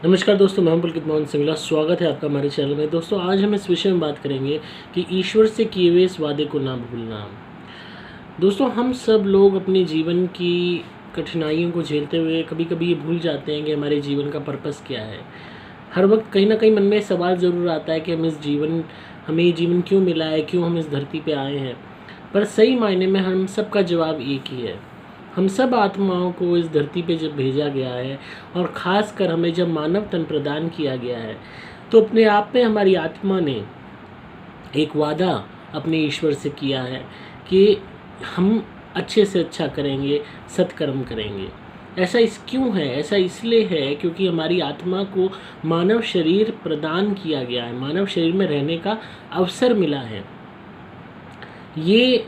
नमस्कार दोस्तों, मैं हूं पुलकित मोहन सिंगला। स्वागत है आपका हमारे चैनल में। दोस्तों, आज हम इस विषय में बात करेंगे कि ईश्वर से किए हुए इस वादे को ना भूलना। दोस्तों, हम सब लोग अपने जीवन की कठिनाइयों को झेलते हुए कभी कभी ये भूल जाते हैं कि हमारे जीवन का पर्पस क्या है। हर वक्त कहीं ना कहीं मन में सवाल ज़रूर आता है कि हमें ये जीवन क्यों मिला है, क्यों हम इस धरती पर आए हैं। पर सही मायने में हम सब का जवाब एक ही है। हम सब आत्माओं को इस धरती पे जब भेजा गया है और ख़ास कर हमें जब मानव तन प्रदान किया गया है, तो अपने आप में हमारी आत्मा ने एक वादा अपने ईश्वर से किया है कि हम अच्छे से अच्छा करेंगे, सत्कर्म करेंगे। क्यों है? ऐसा इसलिए है क्योंकि हमारी आत्मा को मानव शरीर प्रदान किया गया है, मानव शरीर में रहने का अवसर मिला है। ये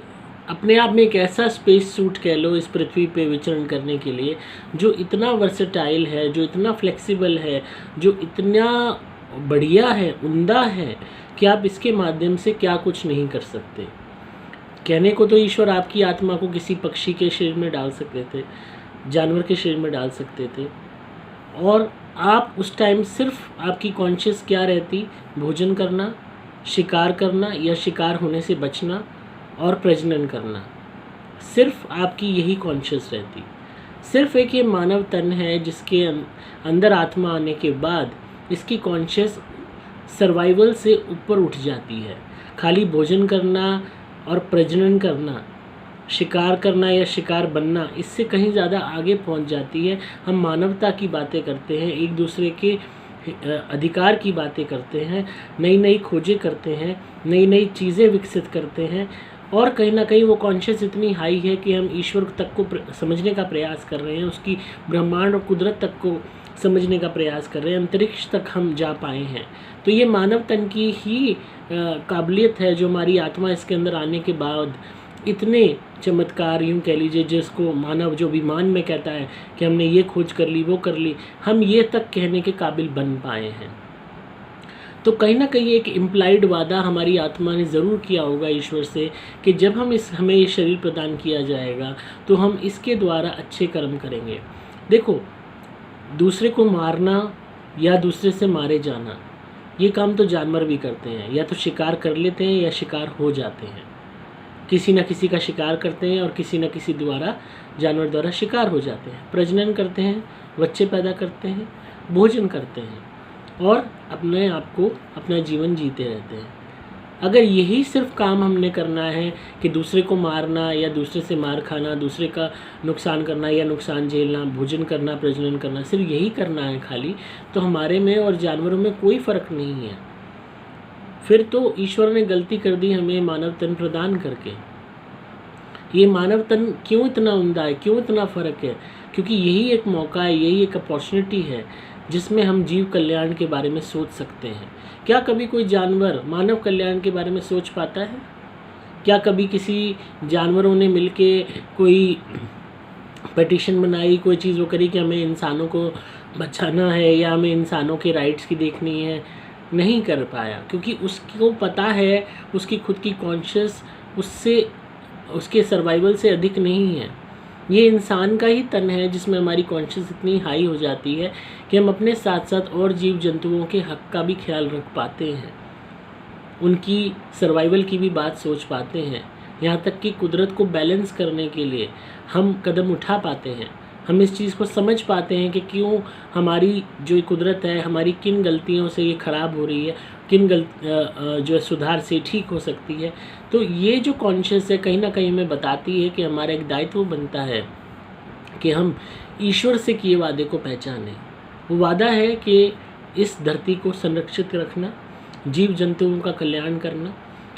अपने आप में एक ऐसा स्पेस सूट कह लो इस पृथ्वी पे विचरण करने के लिए, जो इतना वर्सेटाइल है, जो इतना फ्लेक्सिबल है, जो इतना बढ़िया है, उम्दा है कि आप इसके माध्यम से क्या कुछ नहीं कर सकते। कहने को तो ईश्वर आपकी आत्मा को किसी पक्षी के शरीर में डाल सकते थे, जानवर के शरीर में डाल सकते थे, और आप उस टाइम सिर्फ आपकी कॉन्शियस क्या रहती? भोजन करना, शिकार करना या शिकार होने से बचना और प्रजनन करना। सिर्फ आपकी यही कॉन्शियस रहती। सिर्फ एक ये मानव तन है जिसके अंदर आत्मा आने के बाद इसकी कॉन्शियस सर्वाइवल से ऊपर उठ जाती है। खाली भोजन करना और प्रजनन करना, शिकार करना या शिकार बनना, इससे कहीं ज़्यादा आगे पहुंच जाती है। हम मानवता की बातें करते हैं, एक दूसरे के अधिकार की बातें करते हैं, नई नई खोजें करते हैं, नई नई चीज़ें विकसित करते हैं, और कहीं ना कहीं वो कॉन्शियस इतनी हाई है कि हम ईश्वर तक को समझने का प्रयास कर रहे हैं, उसकी ब्रह्मांड और कुदरत तक को समझने का प्रयास कर रहे हैं, अंतरिक्ष तक हम जा पाए हैं। तो ये मानव तन की ही काबिलियत है जो हमारी आत्मा इसके अंदर आने के बाद इतने चमत्कार, यूँ कह लीजिए, जिसको मानव जो विमान में कहता है कि हमने ये खोज कर ली, वो कर ली, हम ये तक कहने के काबिल बन पाए हैं। तो कहीं ना कहीं एक इम्प्लाइड वादा हमारी आत्मा ने ज़रूर किया होगा ईश्वर से कि जब हमें ये शरीर प्रदान किया जाएगा तो हम इसके द्वारा अच्छे कर्म करेंगे। देखो, दूसरे को मारना या दूसरे से मारे जाना, ये काम तो जानवर भी करते हैं, या तो शिकार कर लेते हैं या शिकार हो जाते हैं। किसी न किसी का शिकार करते हैं और किसी न किसी द्वारा, जानवर द्वारा शिकार हो जाते हैं। प्रजनन करते हैं, बच्चे पैदा करते हैं, भोजन करते हैं और अपने आप को, अपना जीवन जीते रहते हैं। अगर यही सिर्फ काम हमने करना है कि दूसरे को मारना या दूसरे से मार खाना, दूसरे का नुकसान करना या नुकसान झेलना, भोजन करना, प्रजनन करना, सिर्फ यही करना है खाली, तो हमारे में और जानवरों में कोई फ़र्क नहीं है। फिर तो ईश्वर ने गलती कर दी हमें मानव तन प्रदान करके। ये मानव तन क्यों इतना उम्दा है, क्यों इतना फ़र्क है? क्योंकि यही एक मौका है, यही एक अपॉर्चुनिटी है जिसमें हम जीव कल्याण के बारे में सोच सकते हैं। क्या कभी कोई जानवर मानव कल्याण के बारे में सोच पाता है? क्या कभी किसी जानवरों ने मिलके कोई पिटीशन बनाई, कोई चीज़ वो करी कि हमें इंसानों को बचाना है या हमें इंसानों के राइट्स की देखनी है? नहीं कर पाया, क्योंकि उसको पता है उसकी खुद की कॉन्शियस उसके सर्वाइवल से अधिक नहीं है। ये इंसान का ही तन है जिसमें हमारी कॉन्शियस इतनी हाई हो जाती है कि हम अपने साथ साथ और जीव जंतुओं के हक का भी ख्याल रख पाते हैं, उनकी सर्वाइवल की भी बात सोच पाते हैं, यहाँ तक कि कुदरत को बैलेंस करने के लिए हम कदम उठा पाते हैं। हम इस चीज़ को समझ पाते हैं कि क्यों हमारी जो कुदरत है, हमारी किन गलतियों से ये ख़राब हो रही है, किन जो है सुधार से ठीक हो सकती है। तो ये जो कॉन्शियस है कहीं ना कहीं हमें बताती है कि हमारा एक दायित्व बनता है कि हम ईश्वर से किए वादे को पहचानें। वो वादा है कि इस धरती को संरक्षित रखना, जीव जंतुओं का कल्याण करना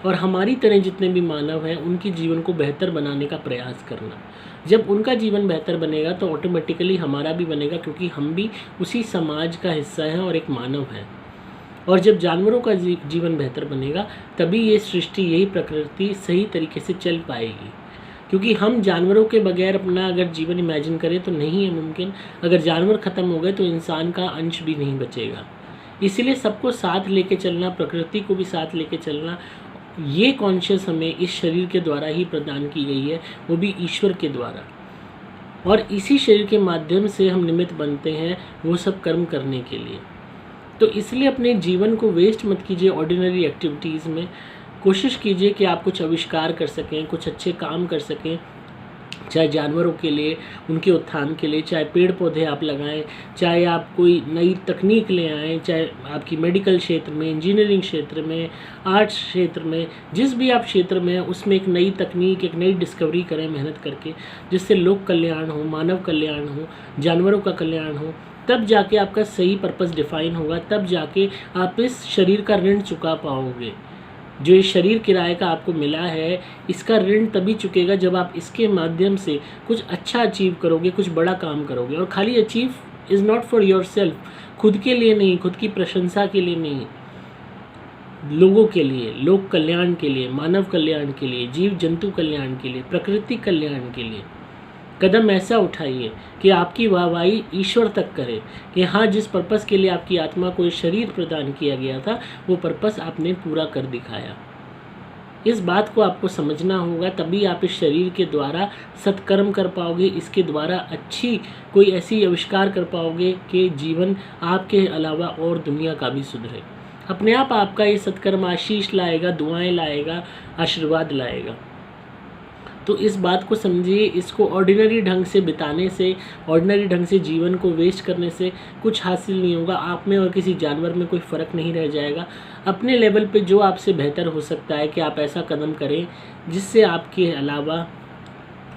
और हमारी तरह जितने भी मानव हैं उनके जीवन को बेहतर बनाने का प्रयास करना। जब उनका जीवन बेहतर बनेगा तो ऑटोमेटिकली हमारा भी बनेगा, क्योंकि हम भी उसी समाज का हिस्सा हैं और एक मानव हैं। और जब जानवरों का जीवन बेहतर बनेगा तभी ये सृष्टि, यही प्रकृति सही तरीके से चल पाएगी। क्योंकि हम जानवरों के बगैर अपना अगर जीवन इमेजिन करें तो नहीं है मुमकिन। अगर जानवर ख़त्म हो गए तो इंसान का अंश भी नहीं बचेगा। इसीलिए सबको साथ लेके चलना, प्रकृति को भी साथ लेके चलना, ये कॉन्शियस हमें इस शरीर के द्वारा ही प्रदान की गई है, वो भी ईश्वर के द्वारा। और इसी शरीर के माध्यम से हम निमित्त बनते हैं वो सब कर्म करने के लिए। तो इसलिए अपने जीवन को वेस्ट मत कीजिए ऑर्डिनरी एक्टिविटीज़ में। कोशिश कीजिए कि आप कुछ आविष्कार कर सकें, कुछ अच्छे काम कर सकें, चाहे जानवरों के लिए, उनके उत्थान के लिए, चाहे पेड़ पौधे आप लगाएं, चाहे आप कोई नई तकनीक ले आएँ, चाहे आपकी मेडिकल क्षेत्र में, इंजीनियरिंग क्षेत्र में, आर्ट्स क्षेत्र में, जिस भी आप क्षेत्र में हैं उसमें एक नई तकनीक, एक नई डिस्कवरी करें मेहनत करके, जिससे लोक कल्याण हो, मानव कल्याण हो, जानवरों का कल्याण हो। तब जाके आपका सही पर्पस डिफाइन होगा, तब जाके आप इस शरीर का ऋण चुका पाओगे। जो ये शरीर किराए का आपको मिला है, इसका ऋण तभी चुकेगा जब आप इसके माध्यम से कुछ अच्छा अचीव करोगे, कुछ बड़ा काम करोगे। और खाली achieve is not for your self, खुद के लिए नहीं, खुद की प्रशंसा के लिए नहीं, लोगों के लिए, लोक कल्याण के लिए, मानव कल्याण के लिए, जीव जंतु कल्याण के लिए, प्रकृति कल्याण के लिए कदम ऐसा उठाइए कि आपकी वाहवाही ईश्वर तक करे कि हाँ, जिस पर्पस के लिए आपकी आत्मा को शरीर प्रदान किया गया था वो पर्पस आपने पूरा कर दिखाया। इस बात को आपको समझना होगा, तभी आप इस शरीर के द्वारा सत्कर्म कर पाओगे, इसके द्वारा अच्छी कोई ऐसी आविष्कार कर पाओगे कि जीवन आपके अलावा और दुनिया का भी सुधरे। अपने आप आपका ये सत्कर्म आशीष लाएगा, दुआएं लाएगा, आशीर्वाद लाएगा। तो इस बात को समझिए, इसको ऑर्डिनरी ढंग से बिताने से, ऑर्डिनरी ढंग से जीवन को वेस्ट करने से कुछ हासिल नहीं होगा। आप में और किसी जानवर में कोई फ़र्क नहीं रह जाएगा। अपने लेवल पे जो आपसे बेहतर हो सकता है कि आप ऐसा कदम करें जिससे आपके अलावा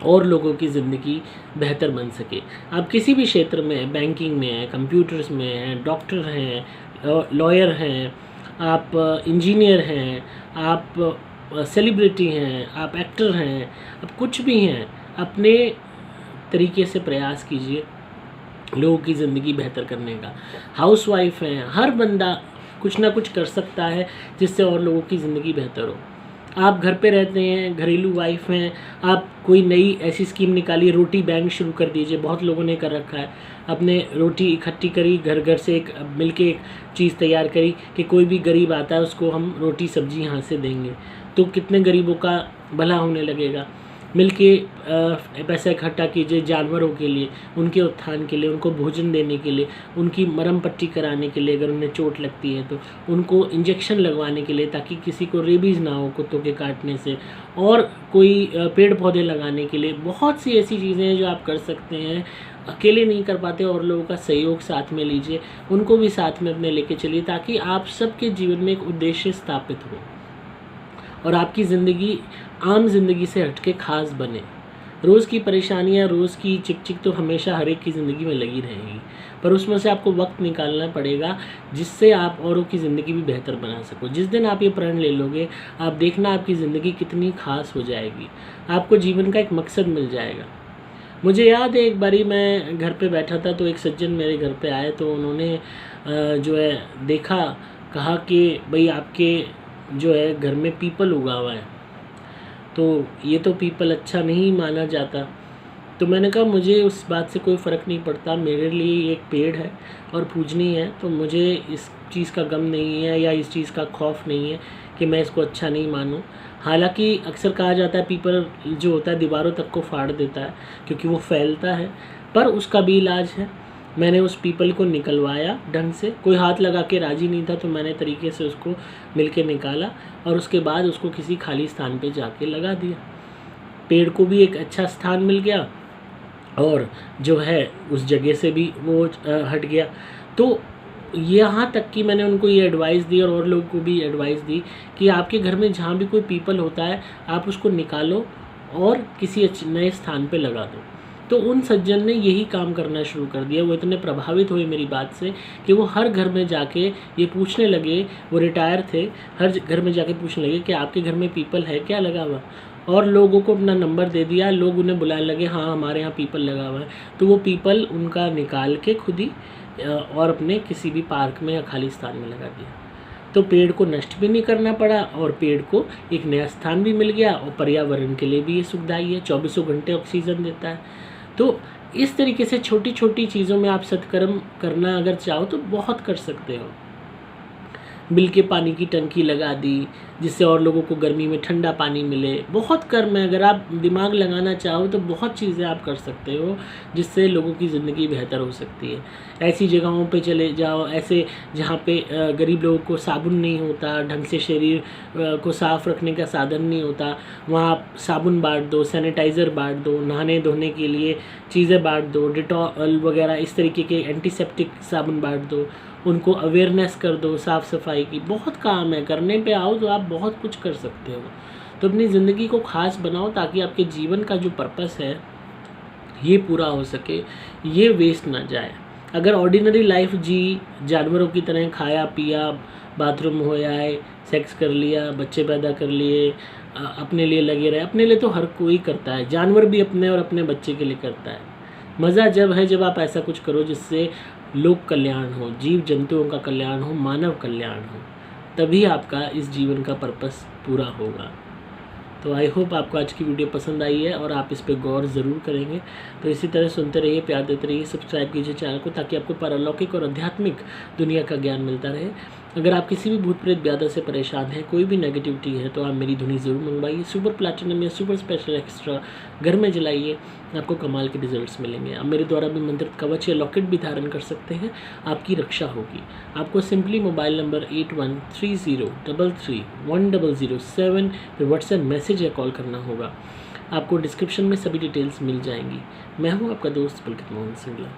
और लोगों की ज़िंदगी बेहतर बन सके। आप किसी भी क्षेत्र में, बैंकिंग में हैं, कंप्यूटर्स में हैं, डॉक्टर हैं, लॉयर हैं, आप इंजीनियर हैं, आप सेलिब्रिटी हैं, आप एक्टर हैं, आप कुछ भी हैं, अपने तरीके से प्रयास कीजिए लोगों की ज़िंदगी बेहतर करने का। हाउसवाइफ हैं, हर बंदा कुछ ना कुछ कर सकता है जिससे और लोगों की ज़िंदगी बेहतर हो। आप घर पे रहते हैं, घरेलू वाइफ हैं, आप कोई नई ऐसी स्कीम निकालिए, रोटी बैंक शुरू कर दीजिए। बहुत लोगों ने कर रखा है, अपने रोटी इकट्ठी करी, घर घर से एक मिलके एक चीज़ तैयार करी कि कोई भी गरीब आता है उसको हम रोटी सब्जी यहाँ से देंगे, तो कितने गरीबों का भला होने लगेगा। मिलके पैसा इकट्ठा कीजिए जानवरों के लिए, उनके उत्थान के लिए, उनको भोजन देने के लिए, उनकी मरहम पट्टी कराने के लिए, अगर उन्हें चोट लगती है तो उनको इंजेक्शन लगवाने के लिए ताकि किसी को रेबीज़ ना हो कुत्तों के काटने से, और कोई पेड़ पौधे लगाने के लिए। बहुत सी ऐसी चीज़ें हैं जो आप कर सकते हैं। अकेले नहीं कर पाते और लोगों का सहयोग साथ में लीजिए, उनको भी साथ में अपने लेके चलिए ताकि आप सबके जीवन में एक उद्देश्य स्थापित हो और आपकी ज़िंदगी आम ज़िंदगी से हटके खास बने। रोज़ की परेशानियाँ, रोज़ की चिक तो हमेशा हर एक की ज़िंदगी में लगी रहेगी, पर उसमें से आपको वक्त निकालना पड़ेगा जिससे आप औरों की ज़िंदगी भी बेहतर बना सको। जिस दिन आप ये प्रण ले लोगे, आप देखना आपकी ज़िंदगी कितनी खास हो जाएगी, आपको जीवन का एक मकसद मिल जाएगा। मुझे याद है एक बारी मैं घर पे बैठा था तो एक सज्जन मेरे घर पे आए, तो उन्होंने जो है देखा, कहा कि भाई आपके जो है घर में पीपल उगा हुआ है, तो ये तो पीपल अच्छा नहीं माना जाता। तो मैंने कहा मुझे उस बात से कोई फ़र्क नहीं पड़ता, मेरे लिए एक पेड़ है और पूजनीय है, तो मुझे इस चीज़ का गम नहीं है या इस चीज़ का खौफ नहीं है कि मैं इसको अच्छा नहीं मानूं। हालांकि अक्सर कहा जाता है पीपल जो होता है दीवारों तक को फाड़ देता है क्योंकि वो फैलता है, पर उसका भी इलाज है। मैंने उस पीपल को निकलवाया ढंग से, कोई हाथ लगा के राज़ी नहीं था, तो मैंने तरीके से उसको मिल के निकाला और उसके बाद उसको किसी खाली स्थान पे जाके लगा दिया। पेड़ को भी एक अच्छा स्थान मिल गया और जो है उस जगह से भी वो हट गया। तो यहाँ तक कि मैंने उनको ये एडवाइस दी और लोगों को भी एडवाइस दी कि आपके घर में जहाँ भी कोई पीपल होता है आप उसको निकालो और किसी अच्छे नए स्थान पे लगा दो। तो उन सज्जन ने यही काम करना शुरू कर दिया। वो इतने प्रभावित हुए मेरी बात से कि वो हर घर में जाके ये पूछने लगे, वो रिटायर थे, हर घर में जाके पूछने लगे कि आपके घर में पीपल है क्या लगा हुआ, और लोगों को अपना नंबर दे दिया। लोग उन्हें बुलाने लगे, हाँ हमारे यहाँ पीपल लगा हुआ है। तो वो पीपल उनका निकाल के खुद ही और अपने किसी भी पार्क में या खाली स्थान में लगा दिया। तो पेड़ को नष्ट भी नहीं करना पड़ा और पेड़ को एक नया स्थान भी मिल गया और पर्यावरण के लिए भी ये सुखदायी है, 24 घंटे ऑक्सीजन देता है। तो इस तरीके से छोटी छोटी चीज़ों में आप सत्कर्म करना अगर चाहो तो बहुत कर सकते हो। मिल के पानी की टंकी लगा दी, जिससे और लोगों को गर्मी में ठंडा पानी मिले। बहुत कर्म है, अगर आप दिमाग लगाना चाहो तो बहुत चीज़ें आप कर सकते हो जिससे लोगों की ज़िंदगी बेहतर हो सकती है। ऐसी जगहों पे चले जाओ, ऐसे जहाँ पे गरीब लोगों को साबुन नहीं होता, ढंग से शरीर को साफ़ रखने का साधन नहीं होता, वहाँ आप साबुन बांट दो, सैनिटाइज़र बांट दो, नहाने धोने के लिए चीज़ें बांट दो, डिटॉल वगैरह इस तरीके के एंटीसेप्टिक साबुन बांट दो, उनको अवेयरनेस कर दो साफ़ सफाई की। बहुत काम है, करने पे आओ तो आप बहुत कुछ कर सकते हो। तो अपनी ज़िंदगी को ख़ास बनाओ ताकि आपके जीवन का जो पर्पस है ये पूरा हो सके, ये वेस्ट ना जाए। अगर ऑर्डिनरी लाइफ जी, जानवरों की तरह खाया पिया, बाथरूम हो आए, सेक्स कर लिया, बच्चे पैदा कर लिए, अपने लिए लगे रहे, अपने लिए तो हर कोई करता है, जानवर भी अपने और अपने बच्चे के लिए करता है। मज़ा जब है जब आप ऐसा कुछ करो जिससे लोक कल्याण हो, जीव जंतुओं का कल्याण हो, मानव कल्याण हो, तभी आपका इस जीवन का पर्पस पूरा होगा। तो आई होप आपको आज की वीडियो पसंद आई है और आप इस पर गौर ज़रूर करेंगे। तो इसी तरह सुनते रहिए, प्यार देते रहिए, सब्सक्राइब कीजिए चैनल को ताकि आपको पारलौकिक और आध्यात्मिक दुनिया का ज्ञान मिलता रहे। अगर आप किसी भी भूत प्रेत व्याधा से परेशान हैं, कोई भी नेगेटिविटी है, तो आप मेरी धुनी ज़रूर मंगवाइए। सुपर प्लैटिनम या सुपर स्पेशल एक्स्ट्रा घर में जलाइए, आपको कमाल के रिजल्ट्स मिलेंगे। आप मेरे द्वारा भी मंत्रित कवच या लॉकेट भी धारण कर सकते हैं, आपकी रक्षा होगी। आपको सिंपली मोबाइल नंबर 8130331007 पर व्हाट्सएप मैसेज या कॉल करना होगा। आपको डिस्क्रिप्शन में सभी डिटेल्स मिल जाएंगी। मैं हूँ आपका दोस्त पुलकित मोहन सिंगला।